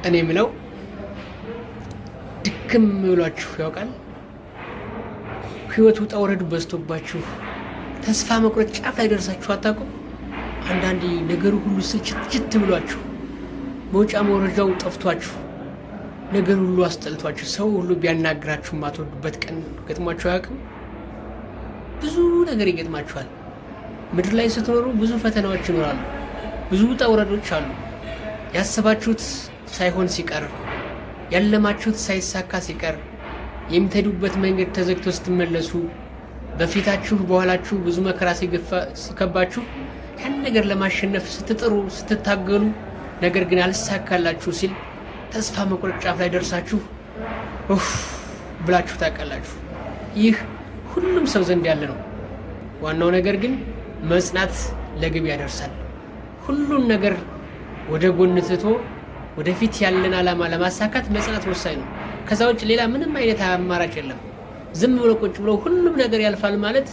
እኔ የምለው ድክም ብሏችሁ ያውቃል? ህይወት ውጣ ውረዱ በዝቶባችሁ ተስፋ መቁረጥ ጫፍ ላይ ደርሳችሁ አታውቁም? አንዳንዴ ነገሩ ሁሉ ስልችት ብሏችሁ መውጫ መውረጃው ጠፍቷችሁ ነገር ሁሉ አስጠልቷችሁ ሰው ሁሉ ቢያናግራችሁ ማትወዱበት ቀን ገጥሟችሁ አያውቅም? ብዙ ነገር ይገጥማችኋል። ምድር ላይ ስትኖሩ ብዙ ፈተናዎች ይኖራሉ። ብዙ ውጣ ውረዶች አሉ። ያሰባችሁት ሳይሆን ሲቀር፣ ያለማችሁት ሳይሳካ ሲቀር፣ የምትሄዱበት መንገድ ተዘግቶ ስትመለሱ፣ በፊታችሁ በኋላችሁ ብዙ መከራ ሲከባችሁ፣ ያን ነገር ለማሸነፍ ስትጥሩ ስትታገሉ፣ ነገር ግን አልሳካላችሁ ሲል ተስፋ መቁረጥ ጫፍ ላይ ደርሳችሁ ብላችሁ ታውቃላችሁ። ይህ ሁሉም ሰው ዘንድ ያለ ነው። ዋናው ነገር ግን መጽናት ለግብ ያደርሳል። ሁሉን ነገር ወደ ጎን ትቶ ወደፊት ያለን ዓላማ ለማሳካት መጽናት ወሳኝ ነው። ከዛ ውጭ ሌላ ምንም አይነት አማራጭ የለም። ዝም ብሎ ቁጭ ብሎ ሁሉም ነገር ያልፋል ማለት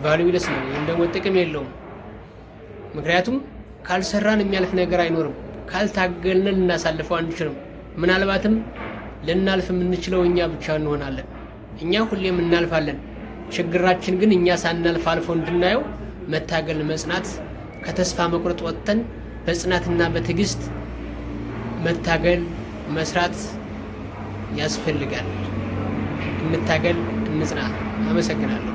ቫልዩለስ ነው፣ ወይም ደግሞ ጥቅም የለውም። ምክንያቱም ካልሰራን የሚያልፍ ነገር አይኖርም። ካልታገልነን ልናሳልፈው አንችልም። ምናልባትም ልናልፍ የምንችለው እኛ ብቻ እንሆናለን። እኛ ሁሌም እናልፋለን። ችግራችን ግን እኛ ሳናልፍ አልፎ እንድናየው መታገል፣ መጽናት፣ ከተስፋ መቁረጥ ወጥተን በጽናትና በትዕግስት መታገል፣ መስራት ያስፈልጋል። እንታገል፣ እንጽና። አመሰግናለሁ።